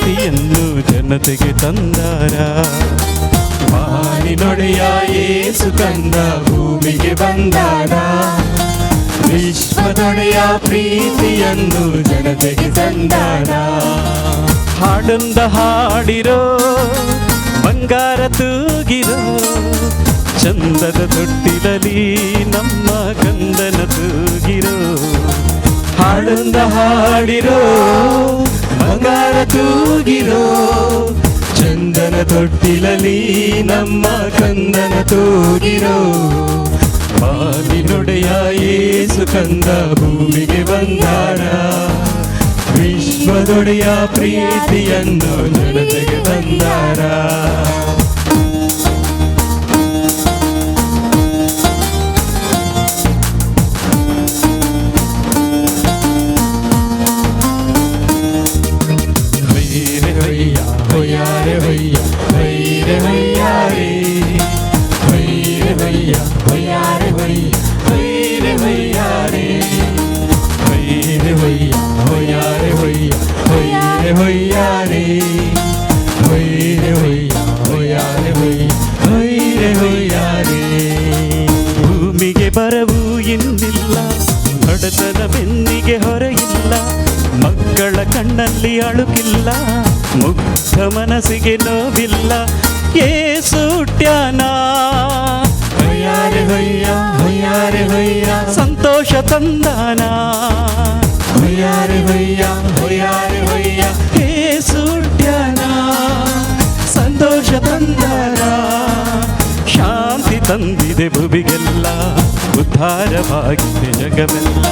ಪ್ರೀತಿಯನ್ನು ಜನತೆಗೆ ತಂದಾರ. ಮಾನಿನೊಡೆಯ ಯೇಸು ಕಂದ ಭೂಮಿಗೆ ಬಂದಾರ. ವಿಶ್ವದೊಡೆಯ ಪ್ರೀತಿಯನ್ನು ಜನತೆಗೆ ತಂದಾರ. ಹಾಡೊಂದ ಹಾಡಿರೋ ಬಂಗಾರ ತೂಗಿರೋ ಚಂದದ ತೊಟ್ಟಿಲಲಿ ನಮ್ಮ ಕಂದನ ತೂಗಿರೋ. ಹಾಡೊಂದ ಹಾಡಿರೋ ಬಂಗಾರ ತೂಗಿರೋ ಚಂದನ ತೊಟ್ಟಿಲಲಿ ನಮ್ಮ ಕಂದನ ತೂಗಿರೋ. ಮಾನಿನೊಡೆಯ ಯೇಸು ಕಂದ ಭೂಮಿಗೆ ಬಂದಾರ. ವಿಶ್ವದೊಡೆಯ ಪ್ರೀತಿಯನ್ನು ಜನತೆಗೆ ತಂದಾರ. ಹೊಯ್ಯಾರೆ ಹೊಯ್ಯ ಹೊಯ್ರೆ ಹೊಯ್ಯಾರೆ ಹೊಯ್ರೆ ಹೊಯ್ಯ ಹೊಯ್ಯಾರೆ ಹೊಯ್ಯ ಹೊಯ್ರೆ ಹೊಯ್ಯಾರೆ ಹೊಯ್ರೆ ಹೊಯ್ಯ ಹೊಯ್ಯಾರೆ ಹೊಯ್ಯ ಹೊಯ್ರೆ ಹೊಯ್ಯಾರೆ ಹೊಯ್ರೆ ಹೊಯ್ಯ ಹೊಯ್ಯಾರೆ ಹೊಯ್ಯ ಹೊಯ್ರೆ ಹೊಯ್ಯಾರೆ. ಭೂಮಿಗೆ ಬರವು ಇನ್ನಿಲ್ಲ, ಬಡತನ ಬೆನ್ನಿಗೆ ಹೊರೆಯಿಲ್ಲ, ಮಕ್ಕಳ ಕಣ್ಣಲ್ಲಿ ಅಳುಕಿಲ್ಲ, ಮುಗ್ಧ ಮನಸ್ಸಿಗೆ ನೋವಿಲ್ಲ. ಯೇಸು ಹುಟ್ಟ್ಯಾನ ಹೊಯ್ಯಾರೆ ಹೊಯ್ಯ ಹೊಯ್ಯಾರೆ ಹೊಯ್ಯ ಸಂತೋಷ ತಂದಾನ. ಹೊಯ್ಯಾರೆ ಹೊಯ್ಯ ಹೊಯ್ಯಾರೆ ಹೊಯ್ಯ ಯೇಸು ಹುಟ್ಟ್ಯಾನ ಸಂತೋಷ ತಂದಾನ. ಶಾಂತಿ ತಂದಿದೆ ಭುವಿಗೆಲ್ಲ, ಉದ್ಧಾರವಾಗಿದೆ ಜಗವೆಲ್ಲ.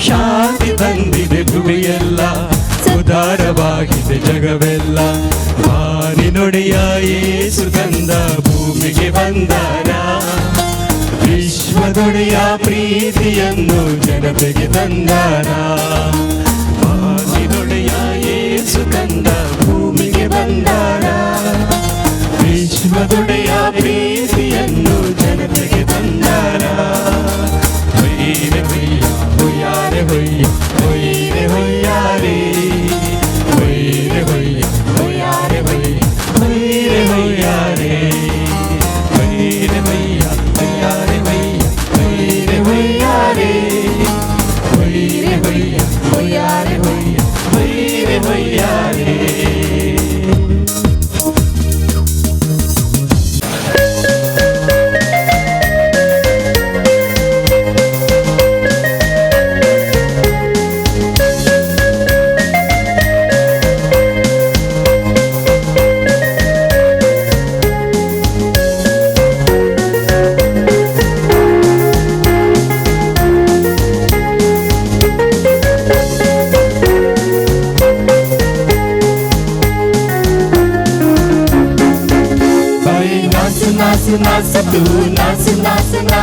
ಶಾಂತಿ ತಂದಿದೆ ಭುವಿಯೆಲ್ಲ, ಉದ್ಧಾರವಾಗಿದೆ ಜಗವೆಲ್ಲ. ಮಾನಿನೊಡೆಯ ಯೇಸು ಕಂದ ಭೂಮಿಗೆ ಬಂದಾರ. ವಿಶ್ವದೊಡೆಯ ಪ್ರೀತಿಯನ್ನು ಜನತೆಗೆ ತಂದಾರ. ಮಾನಿನೊಡೆಯ ಯೇಸು ಕಂದ ಭೂಮಿಗೆ ಬಂದಾರ. ವಿಶ್ವದೊಡೆಯ ಪ್ರೀತಿಯನ್ನು ಜನತೆಗೆ ತಂದಾರ. ಹೊಯ್ರೆ ಹೊಯ್ಯ ಹೊಯ್ಯಾರೆ ಹೊಯ್ಯ ಹೊಯ್ರೆ ಹೊಯ್ಯಾರೆ ಹೊಯ್ರೆ ಹೊಯ್ಯ ಹೊಯ್ಯಾರೆ ಹೊಯ್ಯ ಹೊಯ್ರೆ ಹೊಯ್ಯಾರೆ ಹೊಯ್ರೆ ಹೊಯ್ಯ ಹೊಯ್ಯಾರೆ ಹೊಯ್ಯ ಹೊಯ್ರೆ ಹೊಯ್ಯಾರೆ ಹೊಯ್ರೆ ಹೊಯ್ಯ ಹೊಯ್ಯಾರೆ ಹೊಯ್ಯ ಹೊಯ್ರೆ ಹೊಯ್ಯಾರೆ. Nasa tu nasa nasa na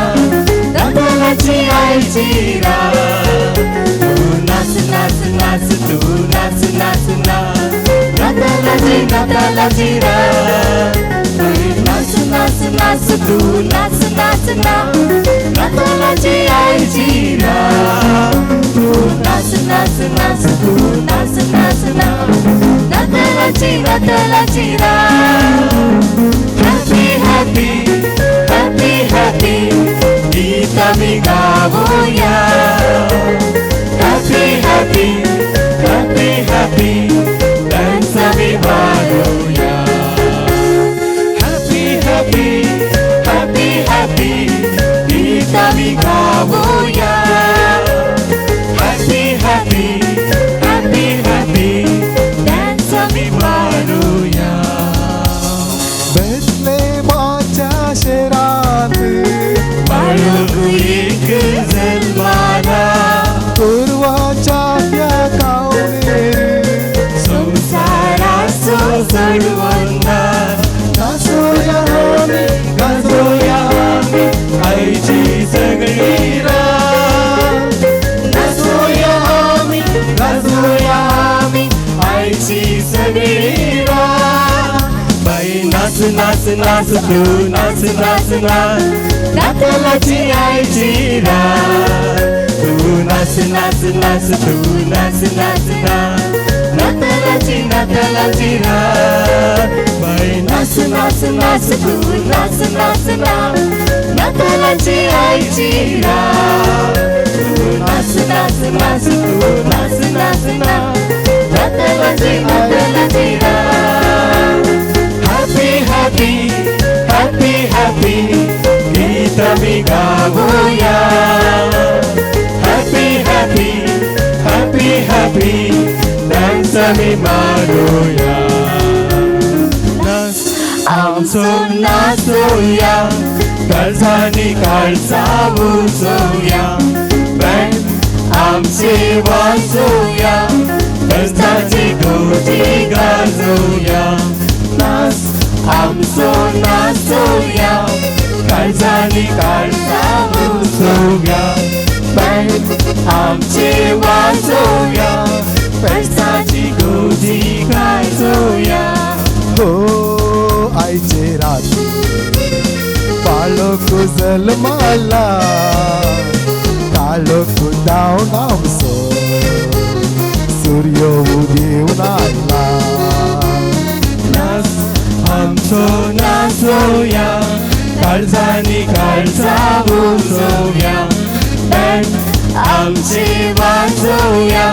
Natala chi ai chira. Nasa nasa nasa tu nasa nasa na Natala chira. Nasa nasa nasa tu nasa nasa na Natala chi ai chira. Nasa nasa nasa tu nasa nasa na Natala chira. Happy happy happy happy Gita migawoya. Happy happy happy happy Dansa vivaroya. Happy happy happy happy Gita migawoya. Happy happy happy happy Dansa vivaroya. एक जन्माला पूर्वाच्या त्या कावणे संसारा सोडवंदा. गाजोया आम्ही आईची सगळी रात. गाजोया आम्ही आईची सगळी रात. बाई नाच नाच नाच तू नाच नाच नाच नातालाची आईची रात. तू नाच नाच नाच तू नाच नाच नाच नाताळाची नाताळाची रात बाई नाच नाच नाच तू नाच नाच ना नाताळाची आईची रात तू नाच नाच नाच तू नाच नाच ना नाताळाची नाताळाची रात हॅपी हॅपी हॅपी हॅपी गीत आम्ही गाऊया happy happy happy happy dance आम्ही मारूया आमचं नाचूया काळजानी काळजा बुजवूया बँड आमचे वाजवूया कष्टाची गोटी गाजवूया नाच आमचं नाचूया काळजानी काळजा बुजवूया बँड आमचे वाजवूया कष्टाची गोटी गाजवूया हो आईचे रात पाळोक जन्माला काळोख दावून आमचो सूर्य उदेऊन आयला आमचो नाचोया काळजानी काळजा बुजवूया बँड आमचे वाजवूया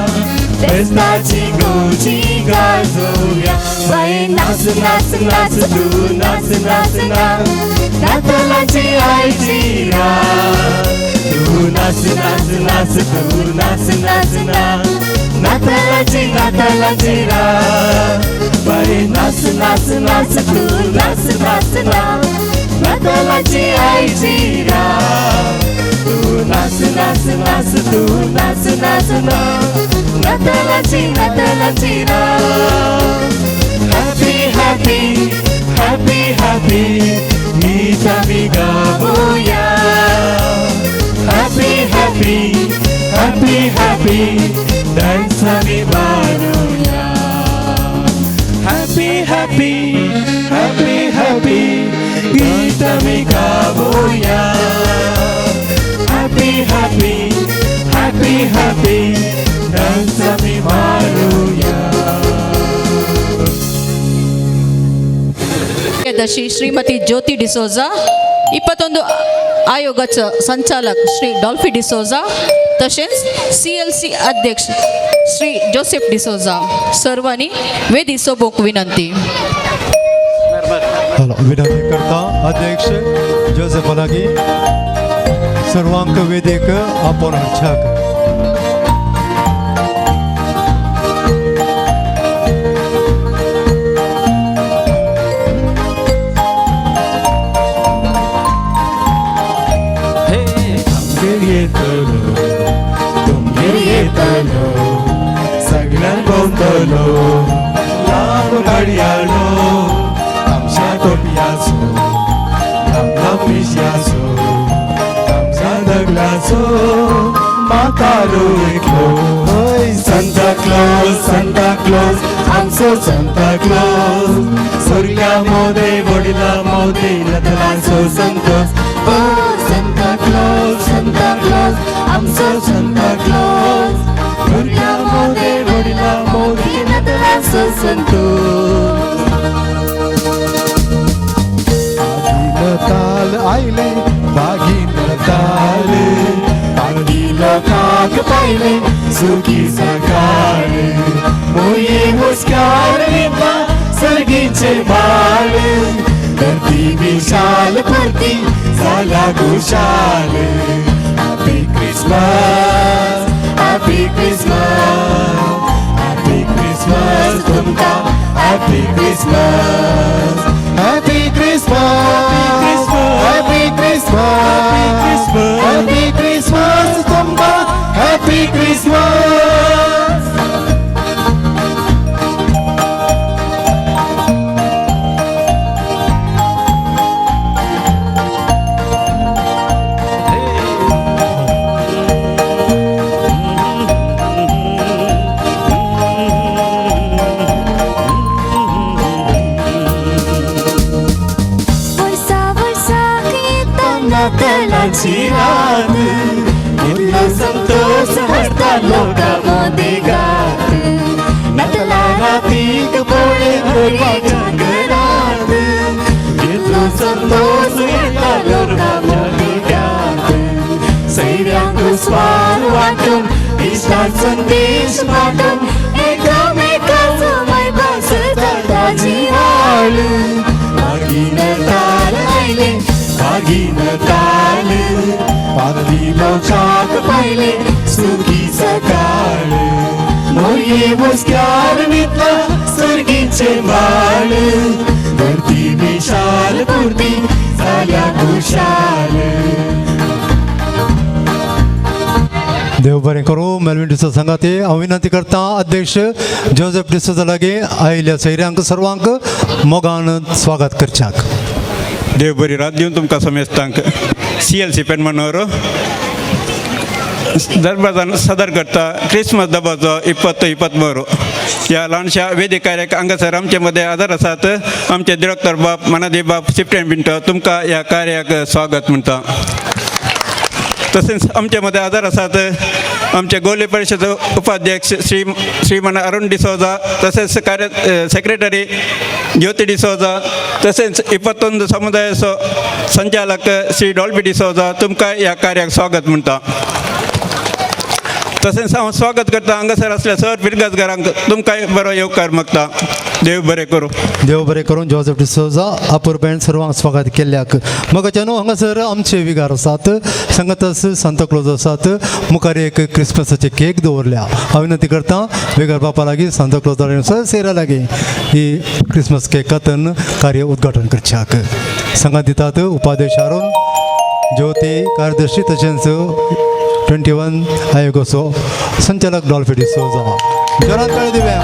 बेस्ताची गोची गाजवूया बाई नाच नाच नाच तू नाच नाच ना नाताळाची आईची रात तू नाच नाच नाच तू नाच नाच ना नाताळाची नाताळाची रात बाई नाच नाच नाच तू नाच नाच ना नाताळाची आईची रात तू नाच नाच नाच तू नाच नाच ना नाताळाची नाताळाची रात हॅपी हॅपी हॅपी हॅपी गीत आम्ही गाऊया happy happy happy happy dance आम्ही मारूया हॅपी हॅपी हॅपी हॅपी गीत आम्ही गाऊया happy happy happy happy dance आम्ही मारूया ಕಾರ್ಯದರ್ಶಿ ಶ್ರೀಮತಿ ಜ್ಯೋತಿ ಡಿಸೋಜಾ 21 आयोगाचं संचालक श्री डॉल्फी डिसोजा तसेच CLC अध्यक्ष श्री जोसेफ डिसोजा सर्वांनी वेदी सोबोक विनंती विनंती करता अध्यक्ष जोसेफ लागी सर्वांक वेदिक आपण छाक सगळ्यां गोंधलो लांब गाडयालो आमच्या टोपयाचो लांब मिशयाचो आमच्या दगलाचो म्हातारो एकलो सांता क्लॉज आमचो सांता क्लॉज सोर्या मोदे वडिला मोदे लतलाचो संतोष ओ सांता क्लॉज आमचो सांता क्लॉज सोर्या मोदे वडिला मोदे लतलाचो संतोष ताल आयले बागीन ताल पांगील काक पाहिले सुखी सकाळ मोये हुस्कार विपा सर्गीचे बाळ धरती विशाल भरती झाला खुशाल happy Christmas happy Christmas happy Christmas तुमका happy Christmas happy Christmas happy Christmas happy Christmas तुमका हॅपी क्रिसमस नाताळाची रात इतका संतोष हसता लोकांमध्ये गात नाताळाची बरेच्या घरात येतो संतोष येता लोकांच्या घरात सैर्यांक स्वार वाटून इष्टात संदेश पाठून एकमेकाचं मैबास ताजी हाल भागीन ताल आयले भागीन ताल पारधी लोचाक पाहिले सुखी सकाळ मोये मुस्क्यार मितला सुरगीचे बाळ धरती विशाल पुरती झाल्या खुशाल देव बरें करूं मेलविन डिसोजा संघाती हांव विनंती करता अध्यक्ष जोसेफ डिसोजा लागीं आयिल्ल्या सैऱ्यांक सर्वांक मोगान स्वागत करच्याक देव बरी रात दिवन तुमकां समेस्तांक CLC पेनमनोर दरबार सदर करता क्रिसमस दबाचो 20-23 ह्या ल्हानशा वेदी कार्याक हांगासर आमचे मदें आदार आसात आमचे डिरेक्टर बाब मनादी बाब सिफ्टेन पिंटो तुमकां ह्या कार्याक स्वागत म्हणटा तसेच आमचे मध्ये आदार आसात आमचे गोवले परिषद उपाध्यक्ष श्रीमान अरुण डिसोजा तसेच सेक्रेटरी ज्योती डिसोजा तसेच 21 समुदायाचो संचालक श्री डॉल्फी डिसोजा तुमकां ह्या कार्याक स्वागत म्हणटा तसेच हांव स्वागत करता हांगासर आसल्या सर पिरगासकारांक तुमकां बरो येवकार मागता देव बरें करूं देव बरें करून जोसेफ डिसोजा अपूर्वेन सर्वांक स्वागत केल्ल्याक मगाच्यान हांगासर आमचे विगार आसात संगतस सांता क्लॉज आसात मुखार एक क्रिसमसाचे केक दवरल्या हांव विनंती करता विगार बापा लागीं सांता क्लॉज सेरा लागीं ही क्रिसमस केक कातन कार्य उद्घाटन करच्याक सांगात दितात उपाध्यक्ष अरुण ज्योती कार्यदर्शी तशेंच 21 आयोगाचो संचालक डॉल्फी डिसोजा जोरात ताळी दिवया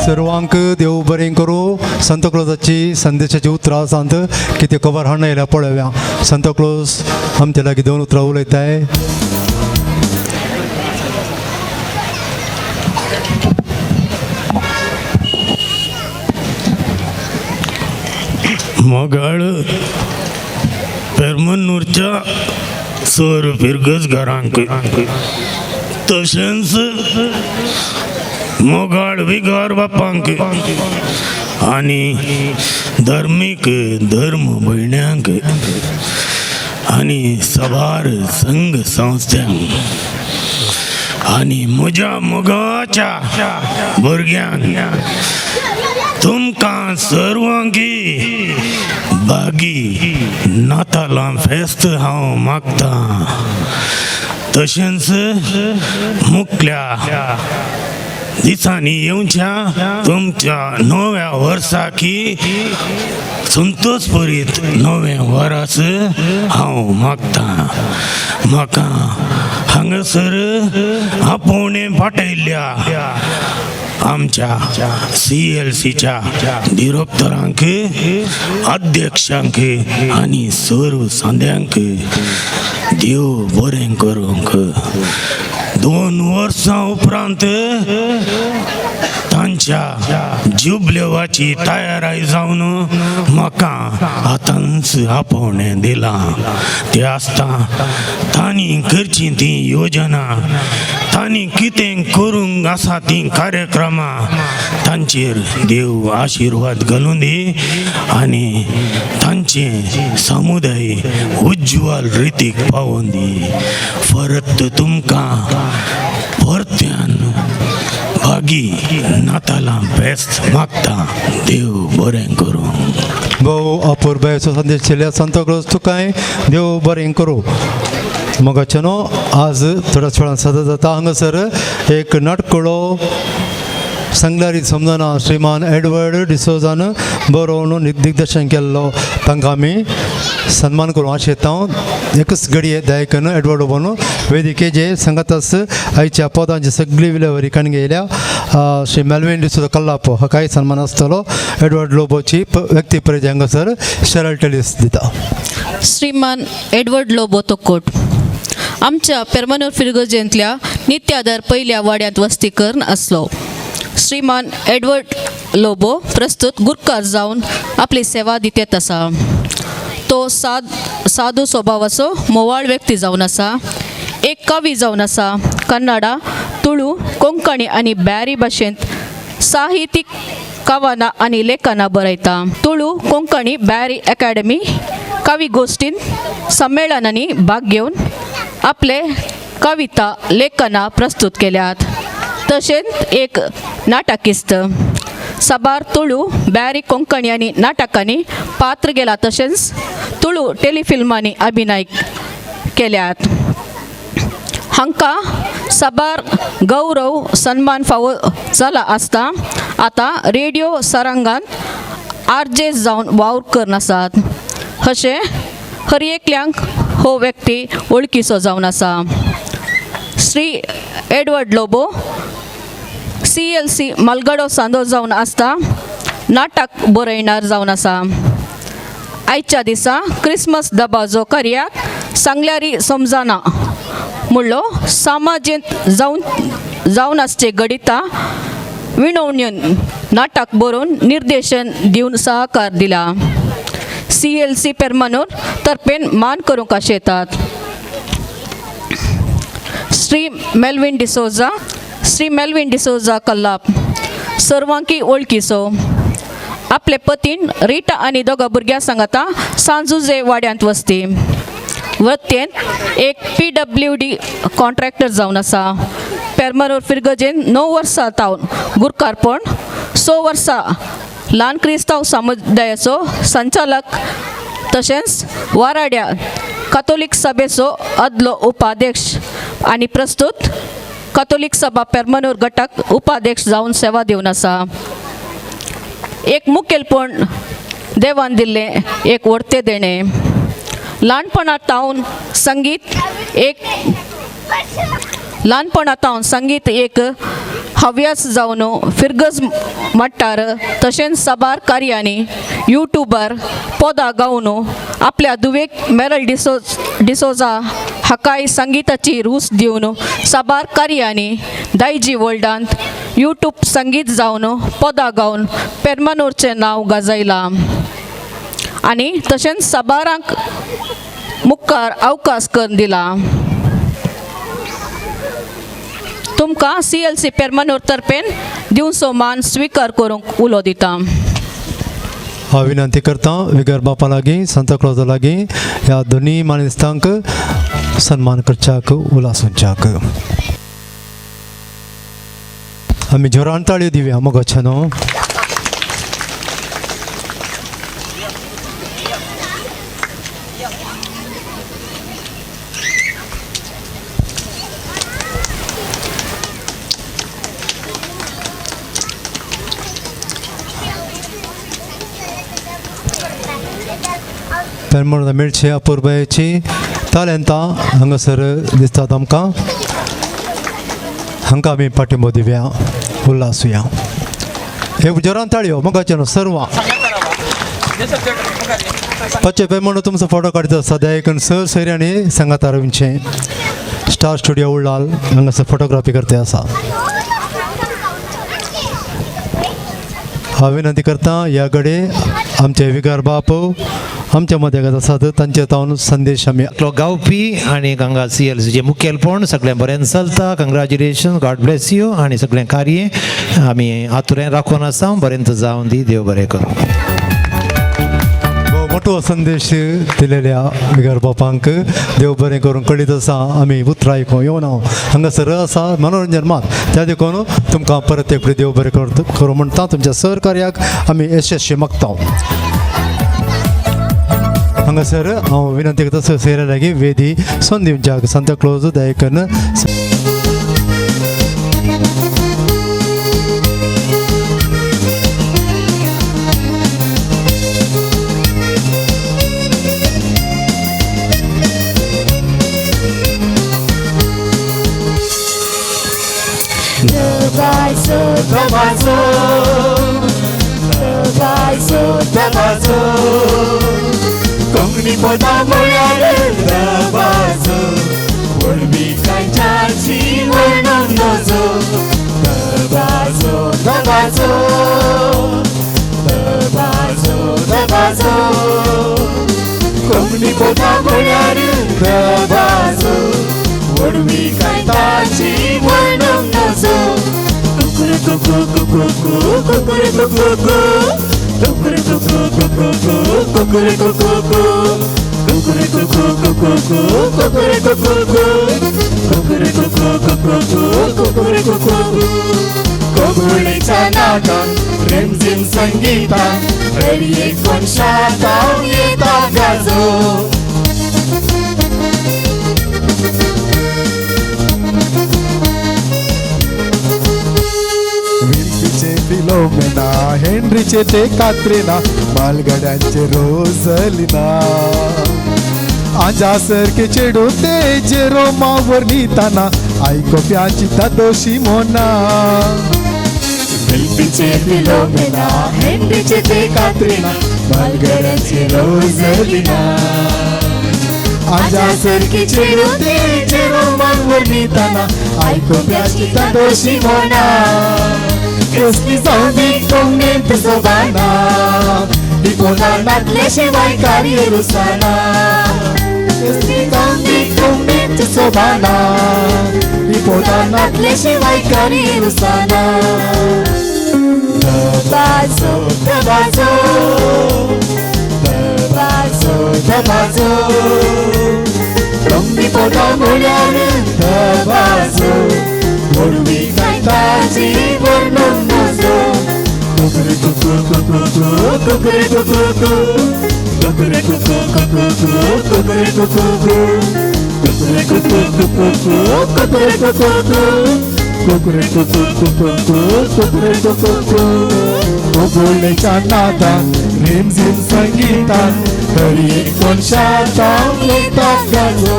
सर्वांक देव बरें करूं सांता क्लॉजाची संदेशाची उतरां सांत कितें कवर हाडून येयल्या पळोवया सांता क्लॉज आमचे लागीं 2 उतरां उलयताय मोगाळ पेरमनूरच्या सर पिरगसकारांक तशेंच मोगाळ विगार बापांक आनी धर्मीक धर्म भयण्यांक आनी सभार संघ संस्थांक आनी म्हज्या मोगाच्या भुरग्यांक तुमकां सर्वांकी बागी नातालां फेस्त हांव मागतां तशेंच मुखल्या दिसांनी येवच्या तुमच्या नव्या वर्साकी संतोष भरीत नवें वरस हांव मागतां म्हाका हांगासर आपोवणें पाठयल्ल्या आमच्या CLCच्या डिरेक्टरांक अध्यक्षांक आनी सर्व सांद्यांक देव बरें करूंक 2 वर्सां उपरांत तांच्या जुबलेवाची तयारी जावन म्हाका आतांच आपोवणें दिलां तें आसता तांणी करची ती योजना तांणी कितें करूंक आसा ती कार्यक्रमां तांचेर देव आशिर्वाद घालून दी आनी तांचे समुदाय उज्ज्वल रितीक पावोवन दी परत तुमकां परत्यान बागी नातालां बेस्ट मागता देव बरें करूं भोव अपूर्वेचो संदेश दिल्या सांता क्लॉज तुकांय देव बरें करूं मोगाच्यानो आज थोड्याच वेळान सादर जाता हांगासर एक नाटकुळो सांगल्यारी समजना श्रीमान एडवर्ड डिसोजान बरोवन दिग्दर्शन केल्लो तांकां आमी सन्मान करूं आशेता एकच घडये दयकन एडवर्ड लोबोन वेदिकेचे संगतास आयच्या पदांची सगळी विलेवरी काणगी येयल्या श्री मेल्विन डिसोजा कल्लाप हाकाय सन्मान आसतलो एडवर्ड लोबोची व्यक्ती परिचय हांगासर शरल टेलिस दिता श्रीमान एडवर्ड लोबो तोकोट आमच्या पेरमानूर फिरगोजेंतल्या नित्यादर पहिल्या वाड्यांत वस्ती करून आसलो श्रीमान एडवर्ड लोबो प्रस्तुत गुरकार जावन आपली सेवा दितेत आसा तो साधू स्वभावाचो मोवाळ व्यक्ती जावन आसा एक कवी जावन आसा कन्नडा तुळू कोंकणी आनी ब्यारी भाशेंत साहित्यीक कवनां आनी लेखनां बरयता तुळू कोंकणी ब्यारी अकादेमी कवी गोष्टीन संमेलनांनी भाग घेवन आपले कविता लेखनां प्रस्तुत केल्यात तशेंच एक नाटकिस्त सबार तुळू ब्यारी कोंकणी आनी नाटकांनी पात्र गेला तशेंच तुळू टेलिफिल्मांनी अभिनय केल्यात हांकां साबार गौरव सन्मान फावो जाला आसता आतां रेडिओ सारंगांत आरजे जावन वावर करन आसात अशें हर एकल्यांक हो व्यक्ती वळखीचो जावन आसा श्री एडवर्ड लोबो CLC मलगडो सांदो जावन आसता नाटक बरयणार जावन आसा आयच्या दिसा क्रिसमस दबाजो कार्याक सांगल्यारी समजना म्हणलो सामाजीत जावन आसचे गडिता विणवण्योन नाटक बरोवन निर्देशन दिवन सहकार दिला CLC पेरमानूर तर्फेन मान करूंक आशेतात श्री मेल्विन डिसोजा कल्लाप सर्वांकी वळखीचो आपले पतीन रिटा आनी दोगा भुरग्यां सांगाता सांजुजे वाड्यांत वस्ती वृत्तेन एक PWD कॉन्ट्रॅक्टर जावन आसा पेरमानूर फिरगजेन 9 वर्सां तावन गुरकारपण 6 वर्सां ल्हान क्रिस्तांव समुदायाचो संचालक तशेंच वाराड्या कातोलीक सभेचो अदलो उपाध्यक्ष आनी प्रस्तुत कातोलीक सभा पेरमानूर गटाक उपाध्यक्ष जावन सेवा दिवन आसा एक मुखेलपण देवान दिल्लें एक वर्ते देणें ल्हानपणांतावन संगीत एक हव्यास जावन फिरगज मट्टार तशेंच साबार कार्यांनी यूट्यूबर पदां गावन आपल्या दुवेक मेरल डिसोजा हाकाय संगीताची रूच दिवन साबार कार्यांनी दायजी वर्ल्डांत यूट्यूब संगीत जावन पदां गावन पेरमानूरचें नांव गाजयलां आनी तशेंच साबारांक मुखार अवकाश करून दिला तुमकां CLC पेरमानूर तर्फेन दिवचो मान स्वीकार करूंक उलो दिता हांव विनंती करता विगर बापा लागीं सांता क्लॉजा लागीं ह्या दोनी मानेस्तांक सन्मान करच्याक उलासूंच्याक आमी जोरान ताळयो दिवया मोगाच्या न्हू पेरमानूर मेळचे अपूर्बायेची तालेंतां हांगासर दिसतात आमकां हांकां आमी पाठिंबो दिवया उल्हासूया हे जोरान ताळयो मोगाचे न्हू सर्वां पाचे पेरमानूर तुमचो फोटो काडीत आसा दयकन सर सैऱ्यांनी सांगातारांचे स्टार स्टुडिओ उल्हाल हांगासर फोटोग्राफी करते आसा हांव विनंती करता ह्या घडये आमचे विगार बाप आमच्या मदें आसात तांचे तावन संदेश आमी गावपी आनी हांगा CLCचे मुखेलपण सगळें बरें चलता कंग्रॅच्युलेशन गॉड ब्लेस यू आनी सगळें कार्य आमी आतुरें राखून आसा बरें जावं दी देव बरें करूं मोठो संदेश दिलेल्या विगार बापांक देव बरें करून कळीत आसा आमी उतरां आयकूं येवन हांव हांगासर आसा मनोरंजन मात त्या देखून तुमकां परत एक देव बरें करूं म्हणटा तुमच्या सहकार्याक आमी यशस्वी मागता हांगासर हांव विनंती करता सैरा लागीं वेदी सोन दिवच्याक सांता क्लॉज दयकन दबाजो दबाजो दबाजो कोंकणी पदां म्हळ्यार दबाजो वळवी कांयच्याची वर्णन नजो दबाजो दबाजो दबाजो दबाजो कोंकणी पदां म्हळ्यार दबाजो वळवी कांयच्याची वर्णन नजो कुकुरुकुकु कुकुरुकु कुकुरुकुकु कुकुरुकुकु कुकुरुकुकु कुकुरुकुकु कुकुरुकुकु कुकुरुकुकु कोगुळेच्या नादान रेमझिम संगीतान घरी कोण शाताव येता गाजो विल्कीचे फिलोमेना हेनरीचे ते कात्रिना बालगड्यांचे रोझलिना आजा सारखे चेडू ते जेरोमावर लिहिताना आयकोप्याची तादोशी मोना विल्कीचे फिलोमेना हेनरीचे ते कात्रिना बालगड्यांचे रोझलिना आजा सारखे चेडू ते जेरोमावर लिहिताना आयकोप्याची तादोशी मोना कसली जाऊ दे कोंगणेंत जोबाना ही कोणातले शिवाय कार्य रुसाना कसली जाऊ दे कोंगणेंत जोबाना ही कोणातले शिवाय कार्य रुसाना दबाजो दबाजो दबाजो दबाजो कोंकणी पदां म्हळ्यार दबाजो वळवी कांयच्याची वर्णन नजो कुकुरुकुकु कुकुरुकु कुकुरुकुकु कुकुरुकुकु कुकुरुकुकु कुकुरुकुकु कुकुरुकुकु कोगुळेच्या नादान रेमझिम संगीतान घरी कोण शाताव येता गाजो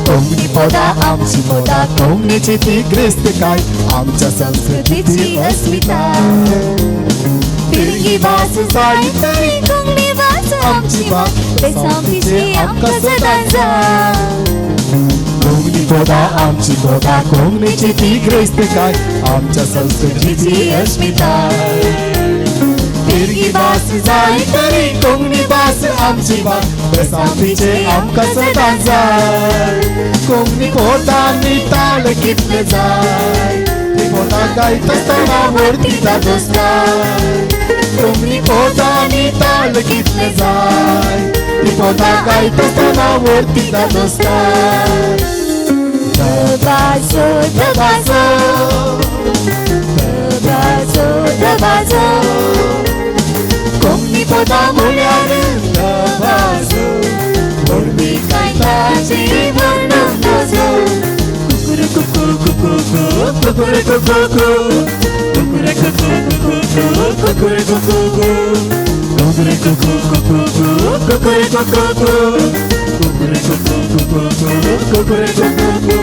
कोंकणी पदां आमची पदां कोंकणीची ती ग्रेस्त काय आमच्या संस्कृतीची अस्मिताय पिळगी भास जाय तरी कोंकणी भास आमची भास बेसांवतीची आमकां सदां जाय कोंकणी पदां आमची पदां कोंकणीची ती ग्रेस्त काय आमच्या संस्कृतीची अस्मिताय पिळगी भास जाय तरी कोंकणी भास आमची भास बेसांवतीचे आमकां सदां जाय कोंकणी पदांनी ताळ कितले जाय ती पदां गायतना वरती दादोसताय कोंकणी पदांनी ताळ कितले जाय ती पदां गायतना वरती दादोसताय दबाजो दबाजो दबाजो दबाजो कोंकणी पदां म्हळ्यार दबाजो वळवी कांयच्याची वर्णन नजो कुकुरुकुकु कुकुरुकुकु कुकुरुकुकु कुकुरुकुकु कुकुरुकुकु कुकुरुकुकु कुकुरुकुकु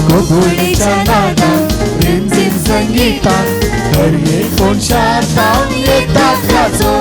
कोगुळेच्या नादान रेमझिम संगीतान घरी कोण शाताव येता गाजो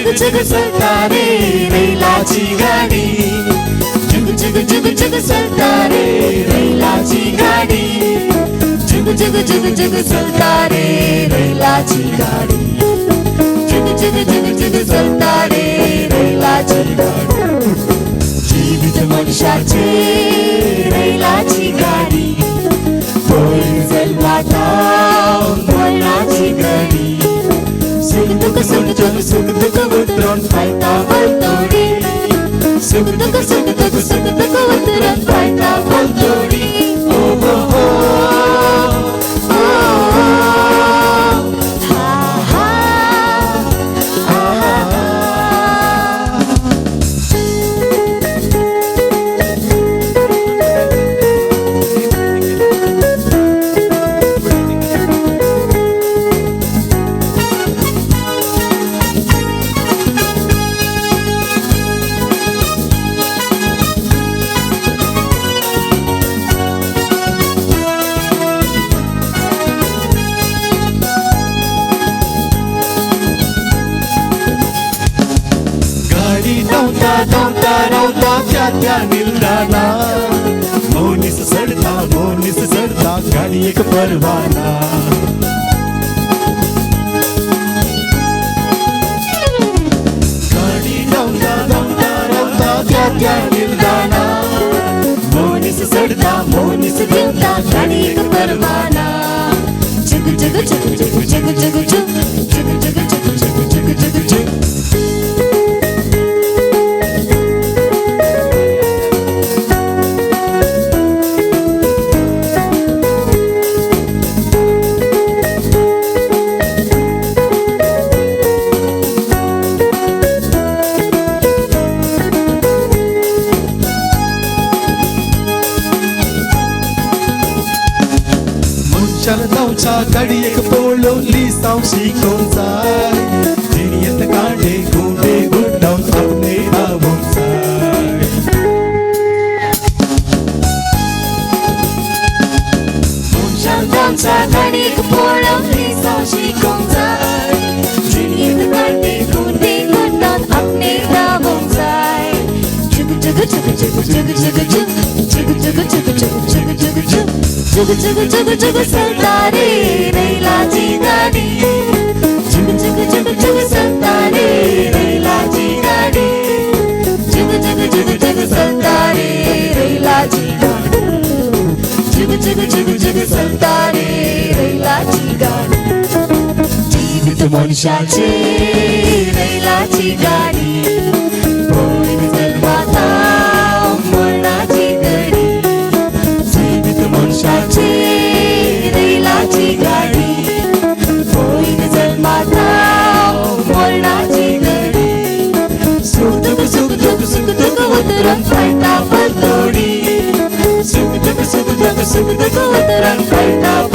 जुग जुग सरतारे रैलाची गाडी जुग जुग जुग जुग सरतारे रैलाची गाडी जुग जुग जुग जुग सरतारे रैलाची गाडी जुग जुग जुग जुग सरतारे रैलाची गाडी जीवित मनुष्याचे रैलाची गाडी होईल जन्माता मरणाची गाडी सुख दुख उतरून फायदा बोलतोडी सुख दुख उतरून फायदा बोलतोडी ओ हो हो त्या निलडाला मोनीस सडता गाडी एक परवाना गाडी धावता त्या निलडाला मोनीस सडता गाडी एक परवाना जग जग जग जग जग जग जग जग जग जग जग जग जग चालतावच्या गाडी एक पळवली सावशी कोण जाय देणीयत काढे गुंडे गुंडावून आपले धावून जाय चालतावच्या गाडी एक पळवली सावशी कोण जाय देणीयत काढे गुंडे गुंडावून आपले धावून जाय जुग जुग जुग जुग जुग जुग जुग जुग जुग जुग जुग जुग जुग जुग जुग जुग जुग सरतारे रैलाची गाडी जुग जुग जुग जुग सरतारे रैलाची गाडी जुग जुग जुग जुग सरतारे रैलाची गाडी जुग जुग जुग जुग सरतारे रैलाची गाडी जीवित मनुष्याचे रैलाची गाडी होईल जन्माता मरणाची घडी जीवित मनुष्याचे रैलाची गाडी होईल जन्माता मरणाची घडी सुख दुख उतरून फायदा बोलतोडी सुख दुख उतरून फायदा